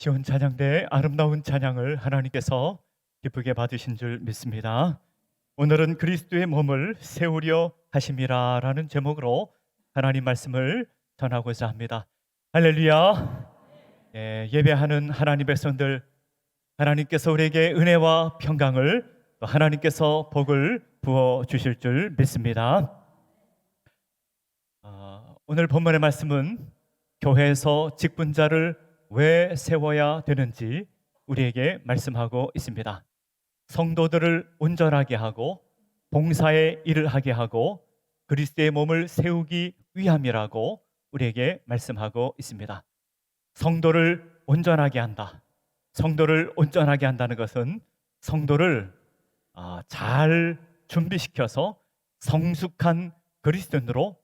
시온 찬양대의 아름다운 찬양을 하나님께서 기쁘게 받으신 줄 믿습니다. 오늘은 그리스도의 몸을 세우려 하심이라 라는 제목으로 하나님 말씀을 전하고자 합니다. 할렐루야. 예배하는 하나님 백성들, 하나님께서 우리에게 은혜와 평강을, 또 하나님께서 복을 부어 주실 줄 믿습니다. 오늘 본문의 말씀은 교회에서 직분자를 왜 세워야 되는지 우리에게 말씀하고 있습니다. 성도들을 온전하게 하고 봉사의 일을 하게 하고 그리스도의 몸을 세우기 위함이라고 우리에게 말씀하고 있습니다. 성도를 온전하게 한다. 성도를 온전하게 한다는 것은 성도를 잘 준비시켜서 성숙한 그리스도인으로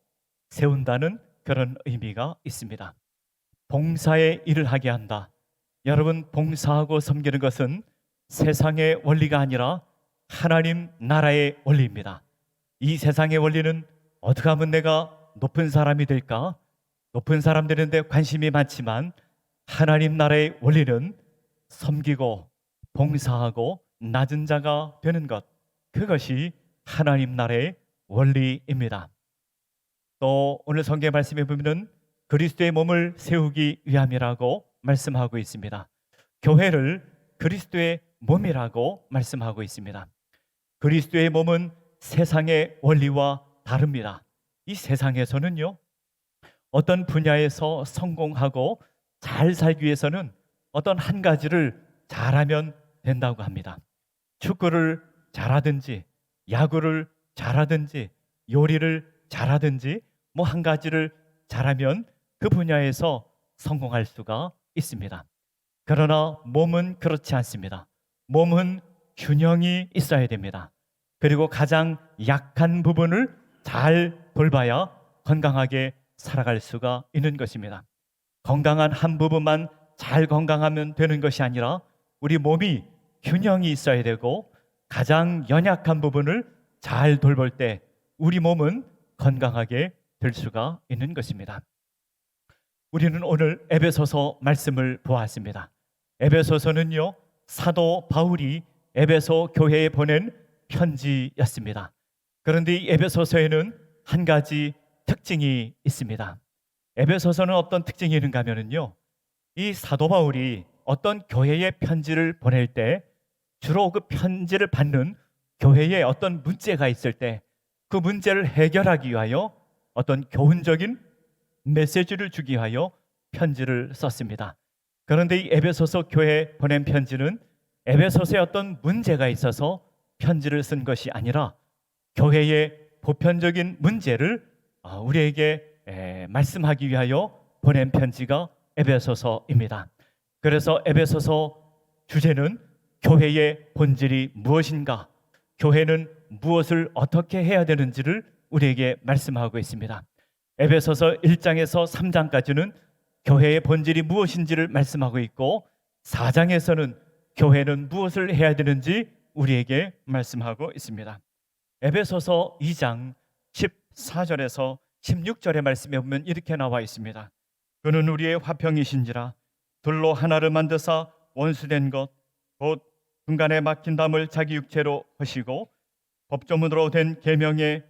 세운다는 그런 의미가 있습니다. 봉사의 일을 하게 한다. 여러분, 봉사하고 섬기는 것은 세상의 원리가 아니라 하나님 나라의 원리입니다. 이 세상의 원리는 어떻게 하면 내가 높은 사람이 될까? 높은 사람 되는데 관심이 많지만 하나님 나라의 원리는 섬기고 봉사하고 낮은 자가 되는 것, 그것이 하나님 나라의 원리입니다. 또 오늘 성경 말씀에 보면 그리스도의 몸을 세우기 위함이라고 말씀하고 있습니다. 교회를 그리스도의 몸이라고 말씀하고 있습니다. 그리스도의 몸은 세상의 원리와 다릅니다. 이 세상에서는요, 어떤 분야에서 성공하고 잘 살기 위해서는 어떤 한 가지를 잘하면 된다고 합니다. 축구를 잘하든지 야구를 잘하든지 요리를 잘하든지 한 가지를 잘하면 그 분야에서 성공할 수가 있습니다. 그러나 몸은 그렇지 않습니다. 몸은 균형이 있어야 됩니다. 그리고 가장 약한 부분을 잘 돌봐야 건강하게 살아갈 수가 있는 것입니다. 건강한 한 부분만 잘 건강하면 되는 것이 아니라 우리 몸이 균형이 있어야 되고 가장 연약한 부분을 잘 돌볼 때 우리 몸은 건강하게 될 수가 있는 것입니다. 우리는 오늘 에베소서 말씀을 보았습니다. 에베소서는요, 사도 바울이 에베소 교회에 보낸 편지였습니다. 그런데 이 에베소서에는 한 가지 특징이 있습니다. 에베소서는 어떤 특징이 있는가 하면요, 이 사도 바울이 어떤 교회에 편지를 보낼 때 주로 그 편지를 받는 교회에 어떤 문제가 있을 때 그 문제를 해결하기 위하여 어떤 교훈적인 메시지를 주기 위하여 편지를 썼습니다. 그런데 이 에베소서 교회에 보낸 편지는 에베소서에 어떤 문제가 있어서 편지를 쓴 것이 아니라 교회의 보편적인 문제를 우리에게 말씀하기 위하여 보낸 편지가 에베소서입니다. 그래서 에베소서 주제는 교회의 본질이 무엇인가, 교회는 무엇을 어떻게 해야 되는지를 우리에게 말씀하고 있습니다. 에베소서 1장에서 3장까지는 교회의 본질이 무엇인지를 말씀하고 있고 4장에서는 교회는 무엇을 해야 되는지 우리에게 말씀하고 있습니다. 에베소서 2장 14절에서 16절의 말씀에 보면 이렇게 나와 있습니다. 그는 우리의 화평이신지라 둘로 하나를 만드사 원수된 것 곧 중간에 막힌 담을 자기 육체로 하시고 법조문으로 된 계명의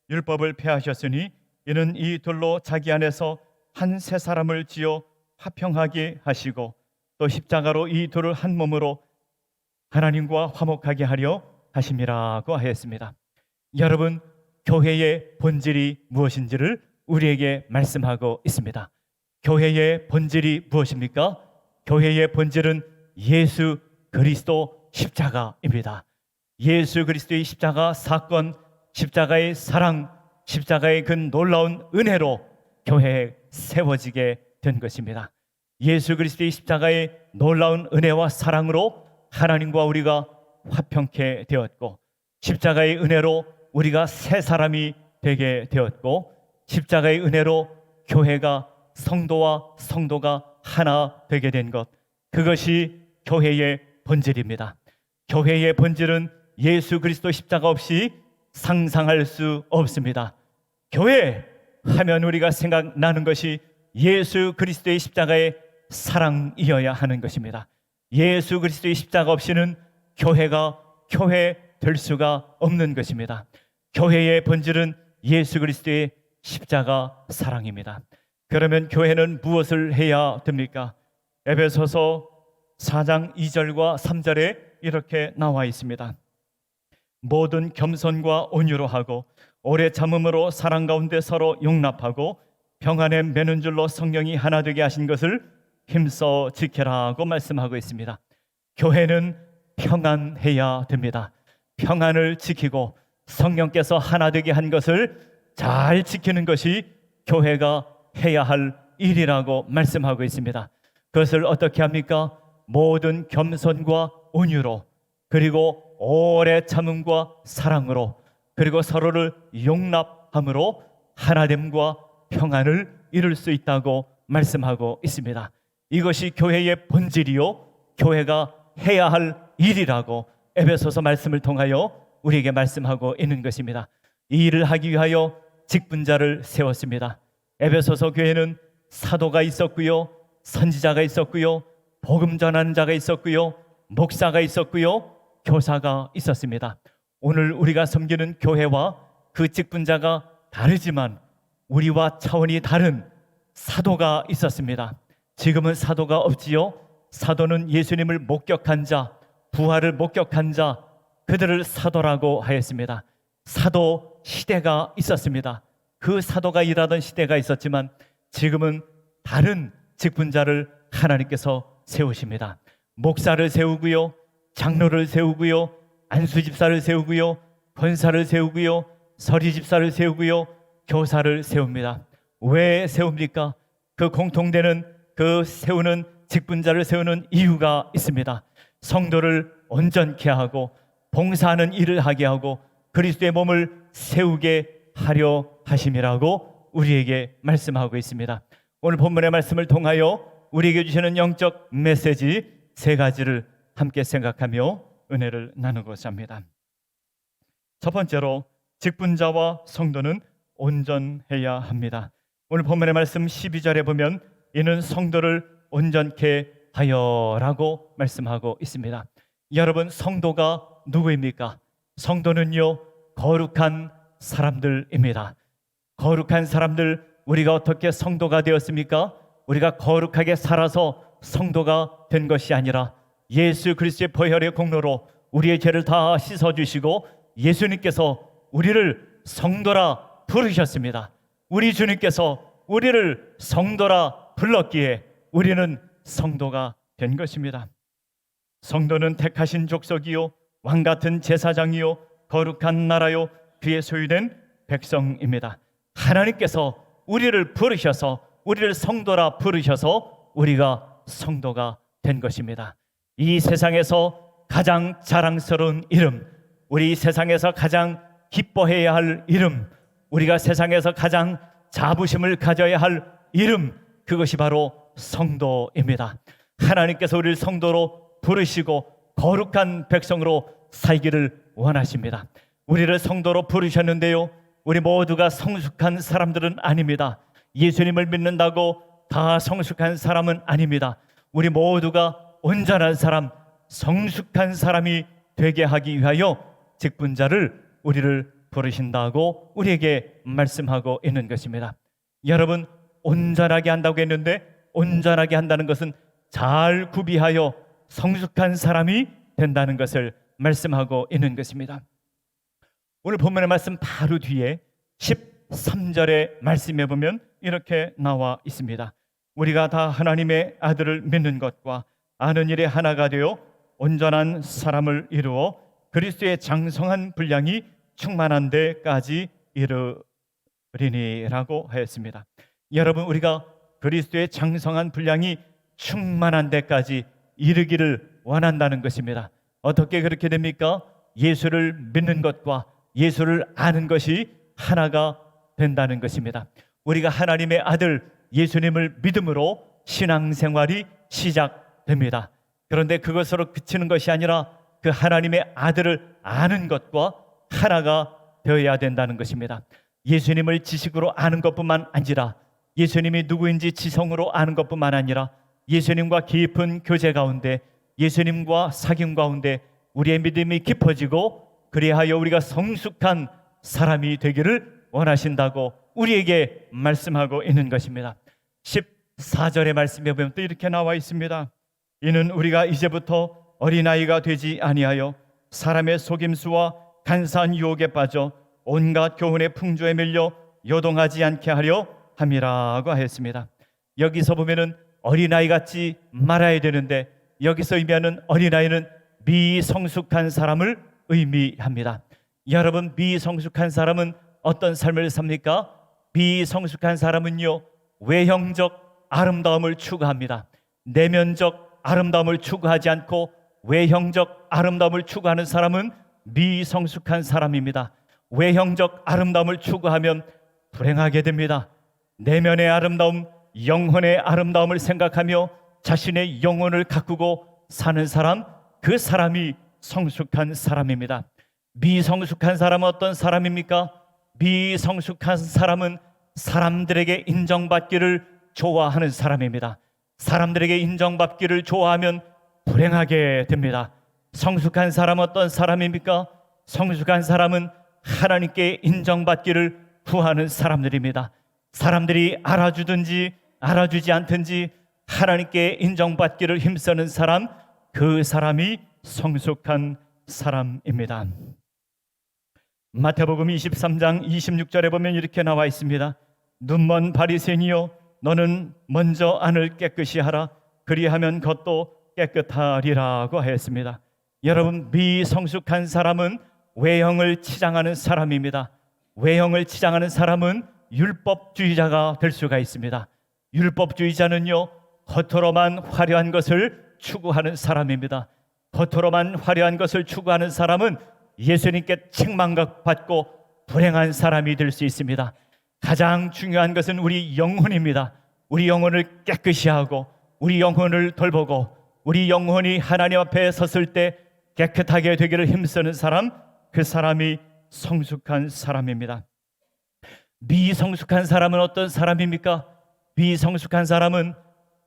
율법을 폐하셨으니 이는 이 둘로 자기 안에서 한 새 사람을 지어 화평하게 하시고 또 십자가로 이 둘을 한 몸으로 하나님과 화목하게 하려 하심이라고 하였습니다. 여러분, 교회의 본질이 무엇인지를 우리에게 말씀하고 있습니다. 교회의 본질이 무엇입니까? 교회의 본질은 예수 그리스도 십자가입니다. 예수 그리스도의 십자가 사건, 십자가의 사랑, 십자가의 그 놀라운 은혜로 교회에 세워지게 된 것입니다. 예수 그리스도의 십자가의 놀라운 은혜와 사랑으로 하나님과 우리가 화평케 되었고, 십자가의 은혜로 우리가 새 사람이 되게 되었고, 십자가의 은혜로 교회가 성도와 성도가 하나 되게 된 것, 그것이 교회의 본질입니다. 교회의 본질은 예수 그리스도 십자가 없이 상상할 수 없습니다. 교회 하면 우리가 생각나는 것이 예수 그리스도의 십자가의 사랑이어야 하는 것입니다. 예수 그리스도의 십자가 없이는 교회가 교회 될 수가 없는 것입니다. 교회의 본질은 예수 그리스도의 십자가 사랑입니다. 그러면 교회는 무엇을 해야 됩니까? 에베소서 4장 2절과 3절에 이렇게 나와 있습니다. 모든 겸손과 온유로 하고 오래 참음으로 사랑 가운데 서로 용납하고 평안에 매는 줄로 성령이 하나 되게 하신 것을 힘써 지켜라고 말씀하고 있습니다. 교회는 평안해야 됩니다. 평안을 지키고 성령께서 하나 되게 한 것을 잘 지키는 것이 교회가 해야 할 일이라고 말씀하고 있습니다. 그것을 어떻게 합니까? 모든 겸손과 온유로, 그리고 오래 참음과 사랑으로, 그리고 서로를 용납함으로 하나됨과 평안을 이룰 수 있다고 말씀하고 있습니다. 이것이 교회의 본질이요 교회가 해야 할 일이라고 에베소서 말씀을 통하여 우리에게 말씀하고 있는 것입니다. 이 일을 하기 위하여 직분자를 세웠습니다. 에베소서 교회는 사도가 있었고요, 선지자가 있었고요, 복음 전하는 자가 있었고요, 목사가 있었고요, 교사가 있었습니다. 오늘 우리가 섬기는 교회와 그 직분자가 다르지만 우리와 차원이 다른 사도가 있었습니다. 지금은 사도가 없지요. 사도는 예수님을 목격한 자, 부활을 목격한 자, 그들을 사도라고 하였습니다. 사도 시대가 있었습니다. 그 사도가 일하던 시대가 있었지만 지금은 다른 직분자를 하나님께서 세우십니다. 목사를 세우고요, 장로를 세우고요, 안수집사를 세우고요, 권사를 세우고요, 서리집사를 세우고요, 교사를 세웁니다. 왜 세웁니까? 그 공통되는 그 세우는 직분자를 세우는 이유가 있습니다. 성도를 온전케 하고 봉사하는 일을 하게 하고 그리스도의 몸을 세우게 하려 하심이라고 우리에게 말씀하고 있습니다. 오늘 본문의 말씀을 통하여 우리에게 주시는 영적 메시지 세 가지를 함께 생각하며 은혜를 나누고자 합니다. 첫 번째로 직분자와 성도는 온전해야 합니다. 오늘 본문의 말씀 12절에 보면 이는 성도를 온전케 하여라고 말씀하고 있습니다. 여러분, 성도가 누구입니까? 성도는요, 거룩한 사람들입니다. 거룩한 사람들, 우리가 어떻게 성도가 되었습니까? 우리가 거룩하게 살아서 성도가 된 것이 아니라 예수 그리스도의 보혈의 공로로 우리의 죄를 다 씻어주시고 예수님께서 우리를 성도라 부르셨습니다. 우리 주님께서 우리를 성도라 불렀기에 우리는 성도가 된 것입니다. 성도는 택하신 족속이요 왕같은 제사장이요 거룩한 나라요 그의 소유된 백성입니다. 하나님께서 우리를 부르셔서 우리를 성도라 부르셔서 우리가 성도가 된 것입니다. 이 세상에서 가장 자랑스러운 이름, 우리 세상에서 가장 기뻐해야 할 이름, 우리가 세상에서 가장 자부심을 가져야 할 이름, 그것이 바로 성도입니다. 하나님께서 우리를 성도로 부르시고 거룩한 백성으로 살기를 원하십니다. 우리를 성도로 부르셨는데요, 우리 모두가 성숙한 사람들은 아닙니다. 예수님을 믿는다고 다 성숙한 사람은 아닙니다. 우리 모두가 온전한 사람, 성숙한 사람이 되게 하기 위하여 직분자를 우리를 부르신다고 우리에게 말씀하고 있는 것입니다. 여러분, 온전하게 한다고 했는데 온전하게 한다는 것은 잘 구비하여 성숙한 사람이 된다는 것을 말씀하고 있는 것입니다. 오늘 본문의 말씀 바로 뒤에 13절의 말씀에 보면 이렇게 나와 있습니다. 우리가 다 하나님의 아들을 믿는 것과 아는 일에 하나가 되어 온전한 사람을 이루어 그리스도의 장성한 분량이 충만한 데까지 이르리니라고 하였습니다. 여러분, 우리가 그리스도의 장성한 분량이 충만한 데까지 이르기를 원한다는 것입니다. 어떻게 그렇게 됩니까? 예수를 믿는 것과 예수를 아는 것이 하나가 된다는 것입니다. 우리가 하나님의 아들 예수님을 믿음으로 신앙생활이 시작됩니다. 그런데 그것으로 그치는 것이 아니라 그 하나님의 아들을 아는 것과 하나가 되어야 된다는 것입니다. 예수님을 지식으로 아는 것뿐만 아니라 예수님이 누구인지 지성으로 아는 것뿐만 아니라 예수님과 깊은 교제 가운데, 예수님과 사귐 가운데 우리의 믿음이 깊어지고, 그리하여 우리가 성숙한 사람이 되기를 원하신다고 우리에게 말씀하고 있는 것입니다. 14절의 말씀에 보면 또 이렇게 나와 있습니다. 이는 우리가 이제부터 어린아이가 되지 아니하여 사람의 속임수와 간사한 유혹에 빠져 온갖 교훈의 풍조에 밀려 요동하지 않게 하려 함이라고 하였습니다. 여기서 보면은 어린아이 같지 말아야 되는데, 여기서 의미하는 어린아이는 미성숙한 사람을 의미합니다. 여러분, 미성숙한 사람은 어떤 삶을 삽니까? 미성숙한 사람은요, 외형적 아름다움을 추구합니다. 내면적 아름다움을 추구하지 않고 외형적 아름다움을 추구하는 사람은 미성숙한 사람입니다. 외형적 아름다움을 추구하면 불행하게 됩니다. 내면의 아름다움, 영혼의 아름다움을 생각하며 자신의 영혼을 가꾸고 사는 사람, 그 사람이 성숙한 사람입니다. 미성숙한 사람은 어떤 사람입니까? 미성숙한 사람은 사람들에게 인정받기를 좋아하는 사람입니다. 사람들에게 인정받기를 좋아하면 불행하게 됩니다. 성숙한 사람은 어떤 사람입니까? 성숙한 사람은 하나님께 인정받기를 구하는 사람들입니다. 사람들이 알아주든지 알아주지 않든지 하나님께 인정받기를 힘쓰는 사람, 그 사람이 성숙한 사람입니다. 마태복음 23장 26절에 보면 이렇게 나와 있습니다. 눈먼 바리새인이여, 너는 먼저 안을 깨끗이 하라. 그리하면 겉도 깨끗하리라고 하였습니다. 여러분, 미성숙한 사람은 외형을 치장하는 사람입니다. 외형을 치장하는 사람은 율법주의자가 될 수가 있습니다. 율법주의자는요, 겉으로만 화려한 것을 추구하는 사람입니다. 겉으로만 화려한 것을 추구하는 사람은 예수님께 책망받고 불행한 사람이 될 수 있습니다. 가장 중요한 것은 우리 영혼입니다. 우리 영혼을 깨끗이 하고 우리 영혼을 돌보고 우리 영혼이 하나님 앞에 섰을 때 깨끗하게 되기를 힘쓰는 사람, 그 사람이 성숙한 사람입니다. 미성숙한 사람은 어떤 사람입니까? 미성숙한 사람은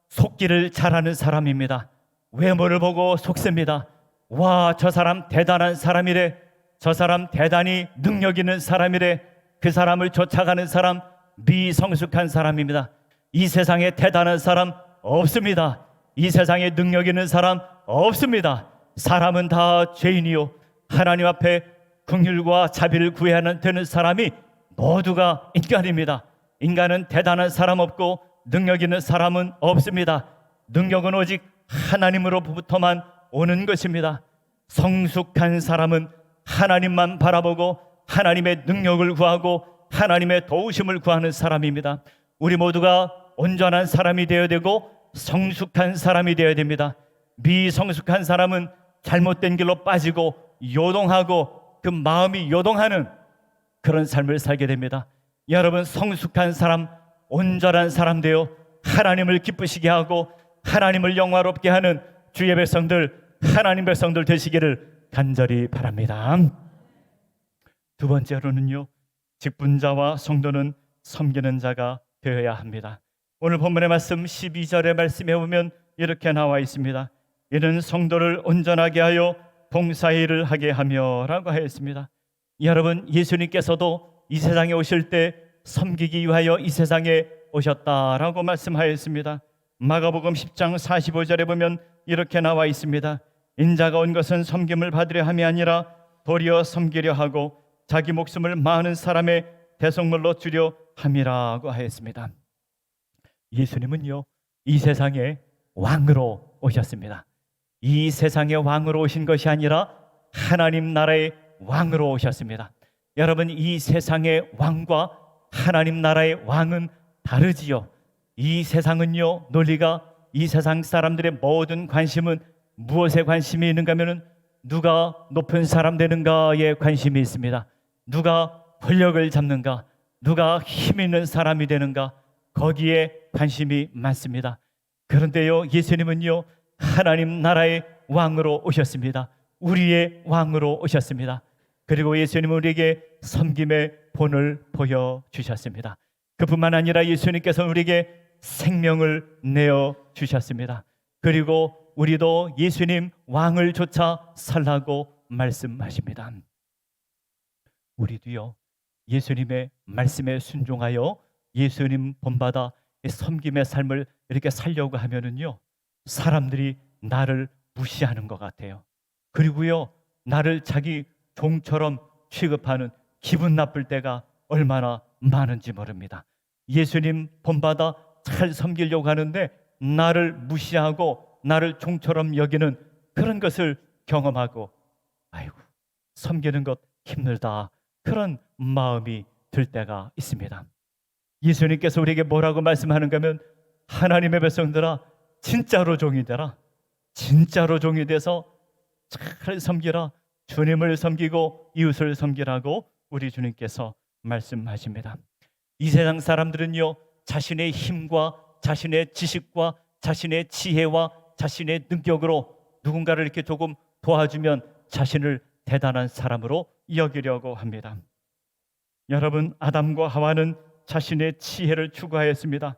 속기를 잘하는 사람입니다. 외모를 보고 속습니다. 와, 저 사람 대단한 사람이래, 저 사람 대단히 능력 있는 사람이래. 그 사람을 쫓아가는 사람, 미성숙한 사람입니다. 이 세상에 대단한 사람 없습니다. 이 세상에 능력 있는 사람 없습니다. 사람은 다 죄인이요, 하나님 앞에 긍휼과 자비를 구해야 되는 사람이 모두가 인간입니다. 인간은 대단한 사람 없고 능력 있는 사람은 없습니다. 능력은 오직 하나님으로부터만 오는 것입니다. 성숙한 사람은 하나님만 바라보고 하나님의 능력을 구하고 하나님의 도우심을 구하는 사람입니다. 우리 모두가 온전한 사람이 되어야 되고 성숙한 사람이 되어야 됩니다. 미성숙한 사람은 잘못된 길로 빠지고 요동하고 그 마음이 요동하는 그런 삶을 살게 됩니다. 여러분, 성숙한 사람, 온전한 사람 되어 하나님을 기쁘시게 하고 하나님을 영화롭게 하는 주의 백성들, 하나님 백성들 되시기를 간절히 바랍니다. 두 번째로는요, 직분자와 성도는 섬기는 자가 되어야 합니다. 오늘 본문의 말씀 12절의 말씀에 보면 이렇게 나와 있습니다. 이는 성도를 온전하게 하여 봉사의 일을 하게 하며 라고 하였습니다. 여러분, 예수님께서도 이 세상에 오실 때 섬기기 위하여 이 세상에 오셨다라고 말씀하였습니다. 마가복음 10장 45절에 보면 이렇게 나와 있습니다. 인자가 온 것은 섬김을 받으려 함이 아니라 도리어 섬기려 하고 자기 목숨을 많은 사람의 대속물로 주려 함이라고 하였습니다. 예수님은요, 이 세상에 왕으로 오셨습니다. 이 세상에 왕으로 오신 것이 아니라 하나님 나라의 왕으로 오셨습니다. 여러분, 이 세상의 왕과 하나님 나라의 왕은 다르지요. 이 세상은요, 논리가, 이 세상 사람들의 모든 관심은 무엇에 관심이 있는가 하면은 누가 높은 사람 되는가에 관심이 있습니다. 누가 권력을 잡는가, 누가 힘 있는 사람이 되는가, 거기에 관심이 많습니다. 그런데요, 예수님은요, 하나님 나라의 왕으로 오셨습니다. 우리의 왕으로 오셨습니다. 그리고 예수님은 우리에게 섬김의 본을 보여주셨습니다. 그뿐만 아니라 예수님께서 우리에게 생명을 내어 주셨습니다. 그리고 우리도 예수님 왕을 쫓아 살라고 말씀하십니다. 우리도요, 예수님의 말씀에 순종하여 예수님 본받아 섬김의 삶을 이렇게 살려고 하면은요, 사람들이 나를 무시하는 것 같아요. 그리고요, 나를 자기 종처럼 취급하는 기분 나쁠 때가 얼마나 많은지 모릅니다. 예수님 본받아 잘 섬기려고 하는데 나를 무시하고 나를 종처럼 여기는 그런 것을 경험하고, 아이고, 섬기는 것 힘들다, 그런 마음이 들 때가 있습니다. 예수님께서 우리에게 뭐라고 말씀하는가 하면, 하나님의 백성들아, 진짜로 종이 되라. 진짜로 종이 돼서 잘 섬기라. 주님을 섬기고 이웃을 섬기라고 우리 주님께서 말씀하십니다. 이 세상 사람들은요, 자신의 힘과 자신의 지식과 자신의 지혜와 자신의 능력으로 누군가를 이렇게 조금 도와주면 자신을 대단한 사람으로 여기려고 합니다. 여러분, 아담과 하와는 자신의 지혜를 추구하였습니다.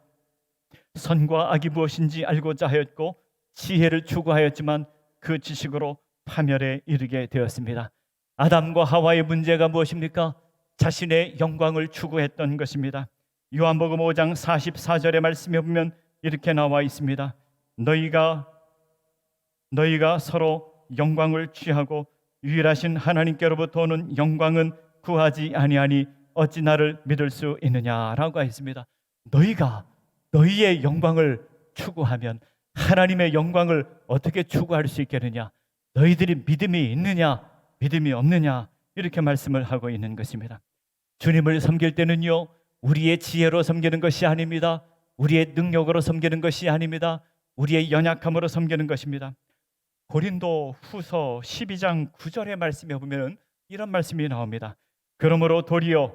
선과 악이 무엇인지 알고자 하였고 지혜를 추구하였지만 그 지식으로 파멸에 이르게 되었습니다. 아담과 하와의 문제가 무엇입니까? 자신의 영광을 추구했던 것입니다. 요한복음 5장 44절의 말씀에 보면 이렇게 나와 있습니다. 너희가 서로 영광을 취하고 유일하신 하나님께로부터 오는 영광은 구하지 아니하니 어찌 나를 믿을 수 있느냐라고 했습니다. 너희가 너희의 영광을 추구하면 하나님의 영광을 어떻게 추구할 수 있겠느냐? 너희들이 믿음이 있느냐 믿음이 없느냐, 이렇게 말씀을 하고 있는 것입니다. 주님을 섬길 때는요, 우리의 지혜로 섬기는 것이 아닙니다. 우리의 능력으로 섬기는 것이 아닙니다. 우리의 연약함으로 섬기는 것입니다. 고린도 후서 12장 9절의 말씀에 보면 이런 말씀이 나옵니다. 그러므로 도리어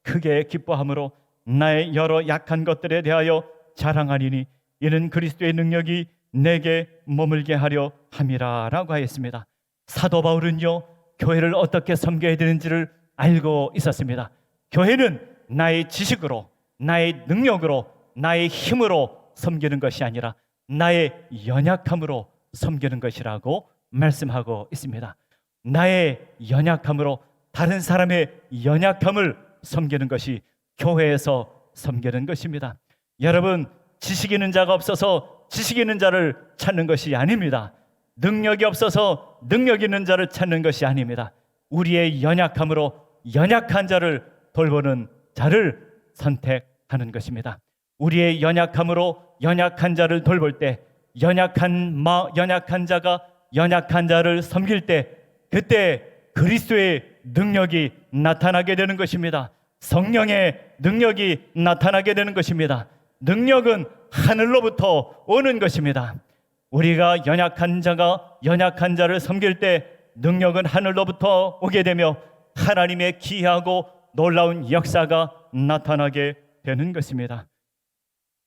크게 기뻐함으로 나의 여러 약한 것들에 대하여 자랑하리니 이는 그리스도의 능력이 내게 머물게 하려 함이라 라고 하였습니다. 사도 바울은요, 교회를 어떻게 섬겨야 되는지를 알고 있었습니다. 교회는 나의 지식으로, 나의 능력으로, 나의 힘으로 섬기는 것이 아니라 나의 연약함으로 섬기는 것이라고 말씀하고 있습니다. 나의 연약함으로 다른 사람의 연약함을 섬기는 것이 교회에서 섬기는 것입니다. 여러분, 지식 있는 자가 없어서 지식 있는 자를 찾는 것이 아닙니다. 능력이 없어서 능력 있는 자를 찾는 것이 아닙니다. 우리의 연약함으로 연약한 자를 돌보는 자를 선택하는 것입니다. 우리의 연약함으로 연약한 자를 돌볼 때, 연약한 자가 연약한 자를 섬길 때, 그때 그리스도의 능력이 나타나게 되는 것입니다. 성령의 능력이 나타나게 되는 것입니다. 능력은 하늘로부터 오는 것입니다. 우리가 연약한 자가 연약한 자를 섬길 때 능력은 하늘로부터 오게 되며 하나님의 기이하고 놀라운 역사가 나타나게 되는 것입니다.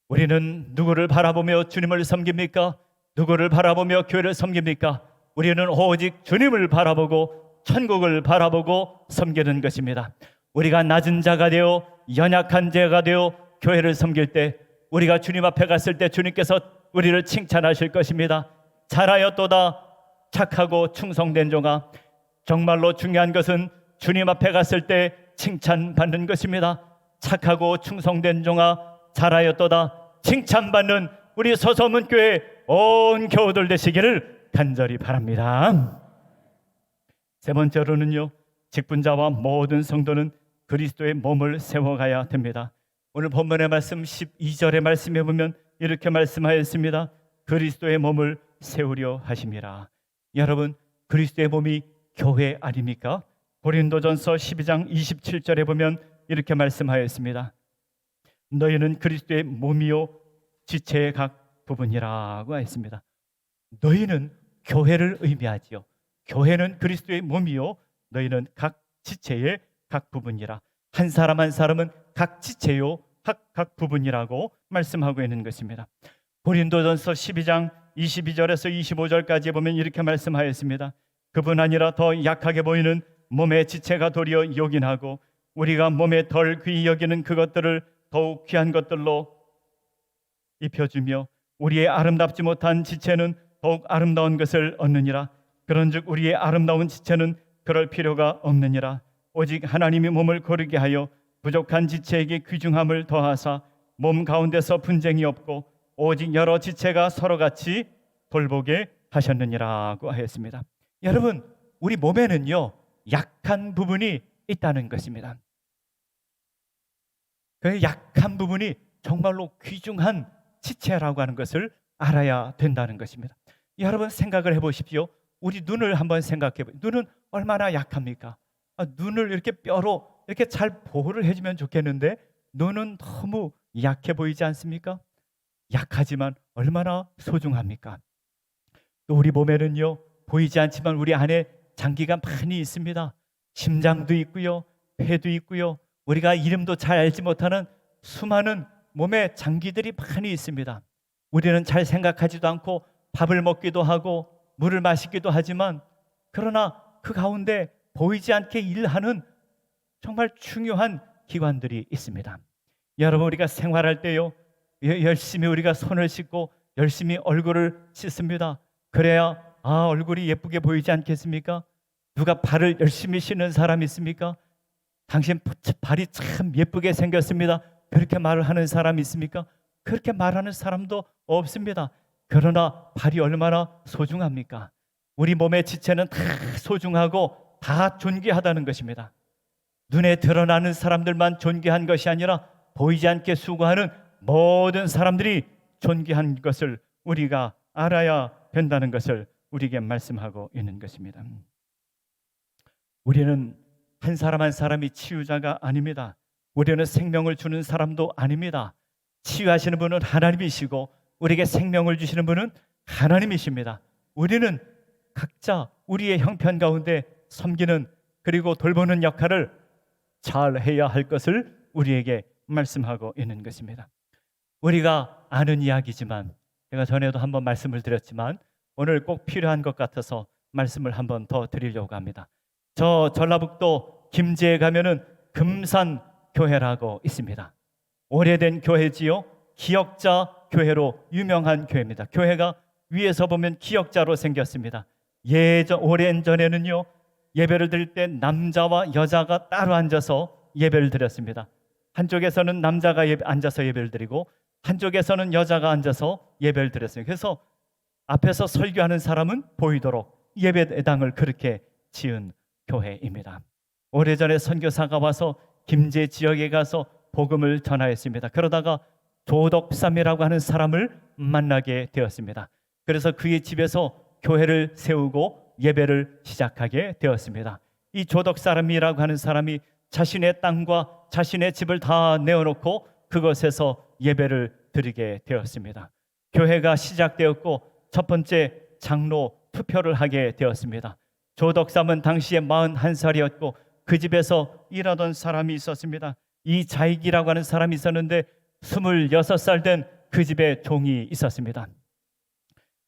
우리는 누구를 바라보며 주님을 섬깁니까? 누구를 바라보며 교회를 섬깁니까? 우리는 오직 주님을 바라보고 천국을 바라보고 섬기는 것입니다. 우리가 낮은 자가 되어 연약한 자가 되어 교회를 섬길 때, 우리가 주님 앞에 갔을 때 주님께서 우리를 칭찬하실 것입니다. 잘하였도다 착하고 충성된 종아. 정말로 중요한 것은 주님 앞에 갔을 때 칭찬받는 것입니다. 착하고 충성된 종아, 잘하였도다 칭찬받는 우리 서서문교회 온 교우들 되시기를 간절히 바랍니다. 세 번째로는요, 직분자와 모든 성도는 그리스도의 몸을 세워가야 됩니다. 오늘 본문의 말씀 12절의 말씀에 보면 이렇게 말씀하였습니다. 그리스도의 몸을 세우려 하심이라. 여러분, 그리스도의 몸이 교회 아닙니까? 고린도전서 12장 27절에 보면 이렇게 말씀하였습니다. 너희는 그리스도의 몸이요 지체의 각 부분이라고 했습니다. 너희는 교회를 의미하지요. 교회는 그리스도의 몸이요 너희는 각 지체의 각 부분이라. 한 사람 한 사람은 각 지체요 각 부분이라고 말씀하고 있는 것입니다. 고린도전서 12장 22절에서 25절까지 보면 이렇게 말씀하였습니다. 그뿐 아니라 더 약하게 보이는 몸의 지체가 도리어 요긴하고 우리가 몸에 덜 귀히 여기는 그것들을 더욱 귀한 것들로 입혀주며 우리의 아름답지 못한 지체는 더욱 아름다운 것을 얻느니라. 그런즉 우리의 아름다운 지체는 그럴 필요가 없느니라. 오직 하나님이 몸을 거르게 하여 부족한 지체에게 귀중함을 더하사 몸 가운데서 분쟁이 없고 오직 여러 지체가 서로 같이 돌보게 하셨느니라고 하였습니다. 여러분, 우리 몸에는요 약한 부분이 있다는 것입니다. 그 약한 부분이 정말로 귀중한 지체라고 하는 것을 알아야 된다는 것입니다. 여러분 생각을 해보십시오. 우리 눈을 한번 생각해 보세요. 눈은 얼마나 약합니까? 눈을 이렇게 뼈로 이렇게 잘 보호를 해주면 좋겠는데 눈은 너무 약해 보이지 않습니까? 약하지만 얼마나 소중합니까? 또 우리 몸에는요 보이지 않지만 우리 안에 장기가 많이 있습니다. 심장도 있고요, 폐도 있고요, 우리가 이름도 잘 알지 못하는 수많은 몸에 장기들이 많이 있습니다. 우리는 잘 생각하지도 않고 밥을 먹기도 하고 물을 마시기도 하지만 그러나 그 가운데 보이지 않게 일하는 정말 중요한 기관들이 있습니다. 여러분, 우리가 생활할 때요 열심히 우리가 손을 씻고 열심히 얼굴을 씻습니다. 그래야 얼굴이 예쁘게 보이지 않겠습니까? 누가 발을 열심히 씻는 사람 있습니까? 당신 발이 참 예쁘게 생겼습니다. 그렇게 말을 하는 사람 있습니까? 그렇게 말하는 사람도 없습니다. 그러나 발이 얼마나 소중합니까? 우리 몸의 지체는 다 소중하고 다 존귀하다는 것입니다. 눈에 드러나는 사람들만 존귀한 것이 아니라 보이지 않게 수고하는 모든 사람들이 존귀한 것을 우리가 알아야 된다는 것을 우리에게 말씀하고 있는 것입니다. 우리는 한 사람 한 사람이 치유자가 아닙니다. 우리는 생명을 주는 사람도 아닙니다. 치유하시는 분은 하나님이시고 우리에게 생명을 주시는 분은 하나님이십니다. 우리는 각자 우리의 형편 가운데 섬기는 그리고 돌보는 역할을 잘 해야 할 것을 우리에게 말씀하고 있는 것입니다. 우리가 아는 이야기지만 제가 전에도 한번 말씀을 드렸지만 오늘 꼭 필요한 것 같아서 말씀을 한번 더 드리려고 합니다. 저 전라북도 김제에 가면은 금산교회라고 있습니다. 오래된 교회지요. 기역자 교회로 유명한 교회입니다. 교회가 위에서 보면 기역자로 생겼습니다. 오랜 전에는요 예배를 드릴 때 남자와 여자가 따로 앉아서 예배를 드렸습니다. 한쪽에서는 남자가 앉아서 예배를 드리고 한쪽에서는 여자가 앉아서 예배를 드렸어요. 그래서 앞에서 설교하는 사람은 보이도록 예배당을 그렇게 지은 교회입니다. 오래전에 선교사가 와서 김제 지역에 가서 복음을 전하였습니다. 그러다가 조덕삼이라고 하는 사람을 만나게 되었습니다. 그래서 그의 집에서 교회를 세우고 예배를 시작하게 되었습니다. 이 조덕삼이라고 하는 사람이 자신의 땅과 자신의 집을 다 내어놓고 그것에서 예배를 드리게 되었습니다. 교회가 시작되었고 첫 번째 장로 투표를 하게 되었습니다. 조덕삼은 당시에 41살이었고 그 집에서 일하던 사람이 있었습니다. 이 자익이라고 하는 사람이 있었는데 26살 된 그 집에 종이 있었습니다.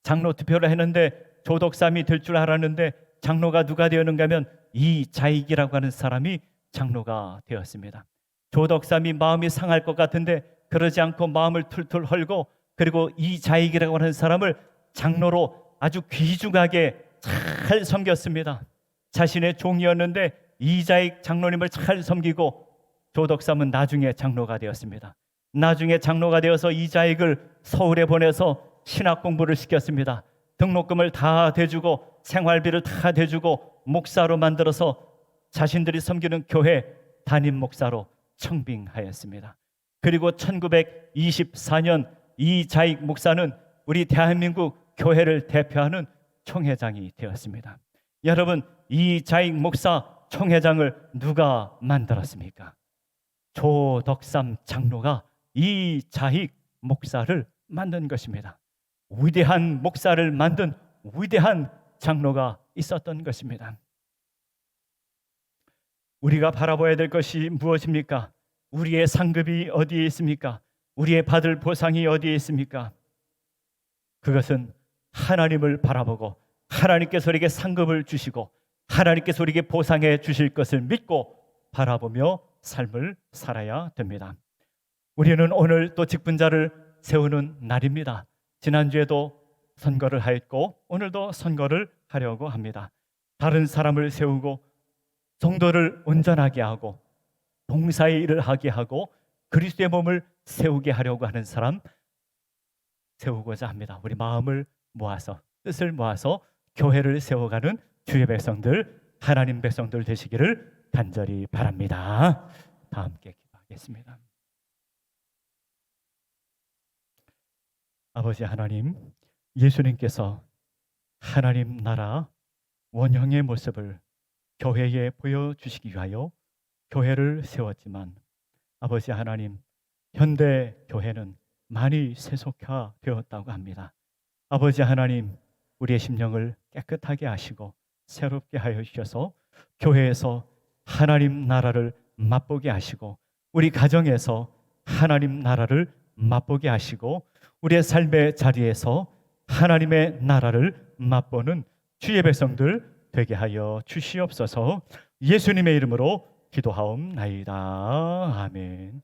장로 투표를 했는데 조덕삼이 될 줄 알았는데 장로가 누가 되었는가 하면 이 자익이라고 하는 사람이 장로가 되었습니다. 조덕삼이 마음이 상할 것 같은데 그러지 않고 마음을 툴툴 헐고 그리고 이 자익이라고 하는 사람을 장로로 아주 귀중하게 잘 섬겼습니다. 자신의 종이었는데 이자익 장로님을 잘 섬기고 조덕삼은 나중에 장로가 되었습니다. 나중에 장로가 되어서 이자익을 서울에 보내서 신학 공부를 시켰습니다. 등록금을 다 대주고 생활비를 다 대주고 목사로 만들어서 자신들이 섬기는 교회 담임 목사로 청빙하였습니다. 그리고 1924년 이자익 목사는 우리 대한민국 교회를 대표하는 총회장이 되었습니다. 여러분, 이자익 목사 총회장을 누가 만들었습니까? 조덕삼 장로가 이자익 목사를 만든 것입니다. 위대한 목사를 만든 위대한 장로가 있었던 것입니다. 우리가 바라봐야 될 것이 무엇입니까? 우리의 상급이 어디에 있습니까? 우리의 받을 보상이 어디에 있습니까? 그것은 하나님을 바라보고 하나님께서 우리에게 상급을 주시고 하나님께서 우리에게 보상해 주실 것을 믿고 바라보며 삶을 살아야 됩니다. 우리는 오늘 또 직분자를 세우는 날입니다. 지난주에도 선거를 하였고 오늘도 선거를 하려고 합니다. 다른 사람을 세우고 성도를 온전하게 하고 봉사의 일을 하게 하고 그리스도의 몸을 세우게 하려고 하는 사람 세우고자 합니다. 우리 마음을 모아서 뜻을 모아서 교회를 세워가는 주의 백성들, 하나님 백성들 되시기를 간절히 바랍니다. 다 함께 기도하겠습니다. 아버지 하나님, 예수님께서 하나님 나라 원형의 모습을 교회에 보여주시기 위하여 교회를 세웠지만 아버지 하나님, 현대 교회는 많이 세속화되었다고 합니다. 아버지 하나님, 우리의 심령을 깨끗하게 하시고 새롭게 하여 주셔서 교회에서 하나님 나라를 맛보게 하시고 우리 가정에서 하나님 나라를 맛보게 하시고 우리의 삶의 자리에서 하나님의 나라를 맛보는 주의 백성들 되게 하여 주시옵소서. 예수님의 이름으로 기도하옵나이다. 아멘.